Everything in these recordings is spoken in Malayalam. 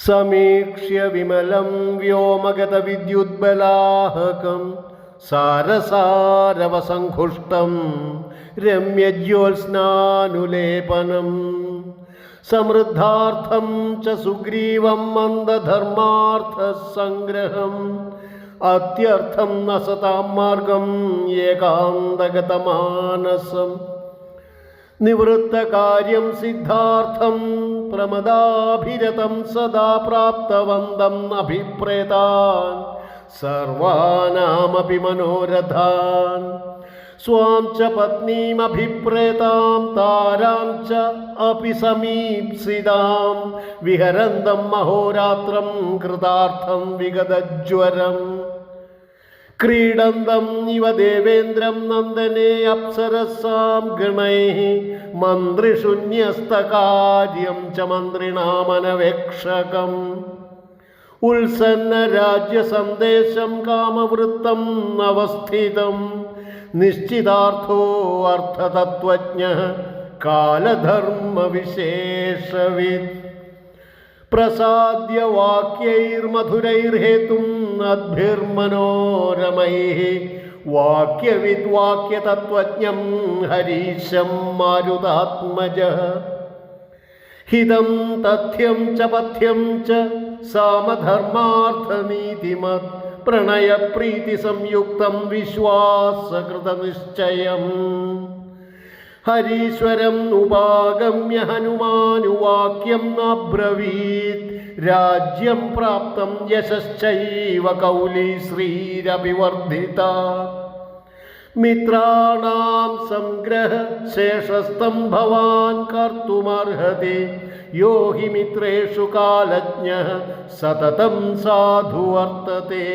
സമീക്ഷ്യ വിമലം വ്യോമഗതവിദ്യുദ്ബലാഹകം സാരസാരവസംഘുഷ്ടം രമ്യജ്യോത്സ്നാനുലേപനം സമൃദ്ധാർത്ഥം ച സുഗ്രീവം മന്ദധർമാർത്ഥസംഗ്രഹം അത്യർത്ഥം നസതാം മാർഗം ഏകാന്തഗതമാനസം നിവൃത്തകാര്യം സിദ്ധാർത്ഥം പ്രമദാഭിരതം സദാ പ്രാപ്തവന്തം അഭിപ്രേതാൻ സർവാനാമപി മനോരഥാൻ സ്വാം ച പത്നീമഭിപ്രേതാം താരാം ച അപി സമീപ്സിതാം വിഹരന്തം അഹോരാത്രം കൃതാർത്ഥം വിഗതജ്വരം ക്രീഡന്തം ഇവ ദേവേന്ദ്രം നന്ദനേ അപ്സരസാം ഗണൈഃ മന്ത്രിശൂന്യസ്തകാര്യം ച മന്ത്രിണാമനവേക്ഷകം ഉത്സന്ന രാജ്യസന്ദേശം കാമവൃത്തം അവസ്ഥിതം നിശ്ചിതാർത്ഥോ അർത്ഥതത്വജ്ഞഃ കാലധർമ്മവിശേഷവിദ് പ്രസാദ്യ വാക്യൈർമധുരൈർഹേതും അദ്ഭിർമനോരമൈഃ വാക്യവിദ് വാക്യതത്വജ്ഞം ഹരീശം മാരുതാത്മജഃ ഹിതം തഥ്യം ച പഥ്യം ച സാമധർമാർത്ഥനീതിമത് പ്രണയപ്രീതിസംയുക്തം വിശ്വാസകൃതനിശ്ചയം ഹരീശ്വരം ഉപാഗമ്യ ഹനുമാനുവാക്യം അബ്രവീത് രാജ്യം പ്രാപ്തം യശശ്ചൈവ കൗലീ ശ്രീരഭിവർദ്ധിത മിത്രാണാം സംഗ്രഹ ശേഷസ്ഥം ഭവാൻ കർത്തുമർഹതി യോ ഹി മിത്രേഷു കാലജ്ഞഃ സതതം സാധു വർത്തത്തെ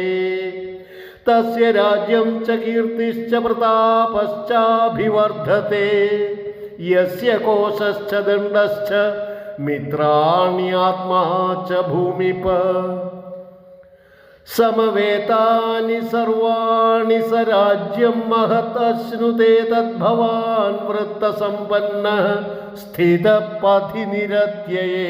തസ്യ രാജ്യം ച കീർത്തിശ്ച പ്രതാപശ്ചാഭിവർദ്ധത്തെ യസ്യ കോശശ്ച ദണ്ഡശ്ച മിത്രാണ്യാത്മാ ച ഭൂമിപ സമവേതാനി സർവാണി സരാജ്യം മഹത് അശ്നുതേ തദ്ഭവാൻ വൃത്തസമ്പന്നഃ സ്ഥിതപഥി നിരത്യയേ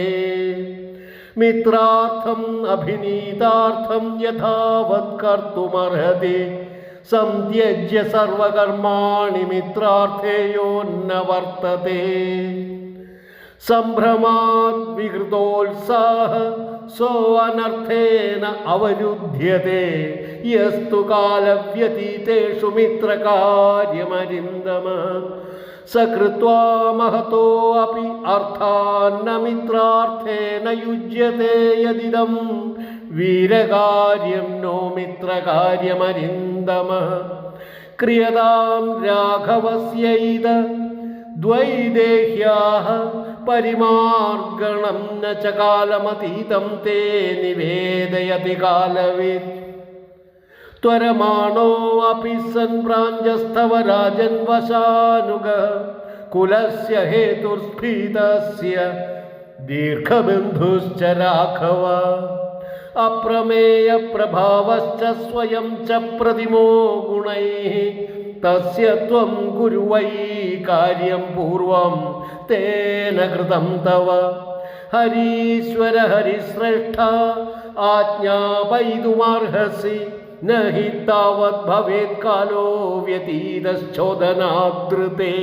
മിത്രാർത്ഥം അഭിനീതാർത്ഥം യഥാവത് കർത്തുമർഹതി സംത്യജ്യ സർവകർമാണി മിത്രാർത്ഥേ യോന്ന വർത്തതേ സംഭ്രമാത് വികൃതോത്സാഹ സോ അനർത്ഥേന അവരുധ്യത്തെ യസ്തു കാലവ്യതീതേഷു മിത്രകാര്യമരിന്ദമ സകൃത്വാ മഹതോ അപി അർത്ഥാന്ന മിത്രാർത്ഥേന യുജ്യത്തെ യദിദം വീരകാര്യം നോ മിത്രകാര്യമരിന്ദമ ക്രിയതാം രാഘവസ്യൈത ദ്വൈദേഹ്യാഃ പരിമാർഗണം ന ച കാലമതീതം തേ നിവേദയതി കാലവിദ് ത്വരമാണോ അപി സൻ പ്രാഞ്ജസ്തവ രാജൻ വശാനുഗഃ കുലസ്യ ഹേതുർസ്ഫീതസ്യ ദീർഘബന്ധുശ്ച രാഘവ അപ്രമേയ പ്രഭാവശ്ച സ്വയം ച പ്രതിമോ ഗുണൈഃ തസ്യ ത്വം കുരു വൈ കാര്യം പൂർവം തേന കൃതം തവ ഹരീശ്വര ഹരിശ്രേഷ്ഠ ആജ്ഞാപയിതുമർഹസി ന ഹി താവത് ഭവേത് കാലോ വ്യതീതശ്ചോദനാദൃതേ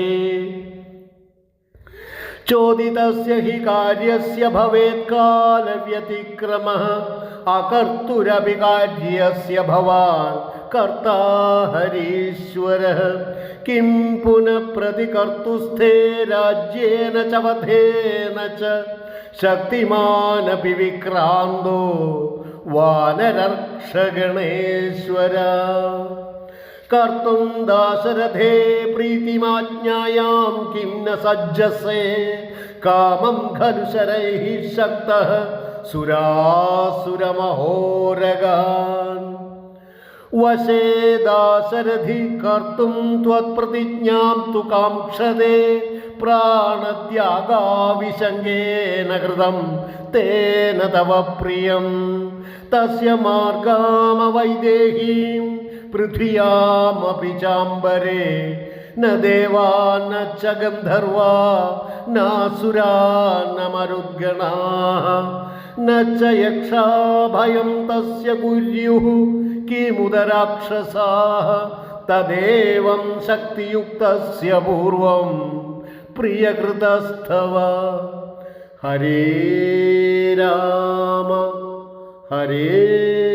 ചോദിതസ്യ ഹി കാര്യസ്യ ഭവേത് കാലവ്യതിക്രമഃ അകർത്തുരപി കാര്യസ്യ ഭവാൻ കർത്താ ഹരീശ്വരഃ കിം പുനഃ പ്രതികർത്തുസ്ഥേ രാജ്യേന ച വധേന ച ശക്തിമാനപി വിക്രാന്തോ വാനരർക്ഷഗണേശ്വര കർത്തും ദാശരഥേ പ്രീതിമാജ്ഞായാം കിം ന സജ്ജസേ കാമം ഖലു ശരൈഃ ശക്തഃ സുരാസുരമഹോരഗാൻ വശേ ദാശരഥി കർത്തും ത്വത്പ്രതിജ്ഞാം തു കാംക്ഷതേ പ്രാണത്യാഗാവിശങ്കേന കൃതം തേന തവ പ്രിയം തസ്യ മാർഗാമവൈദേഹീം പൃഥ്വിയാമപി ചാംബരേ ന ദേവാ ന ച ഗന്ധർവാ നാസുരാ ന മരുദ്ഗണാഃ न च यक्षाभयं तस्य कुर्युः किमुत राक्षसाः तदेवं शक्तियुक्तस्य पूर्वं प्रियकृतस्तव हरे राम हरे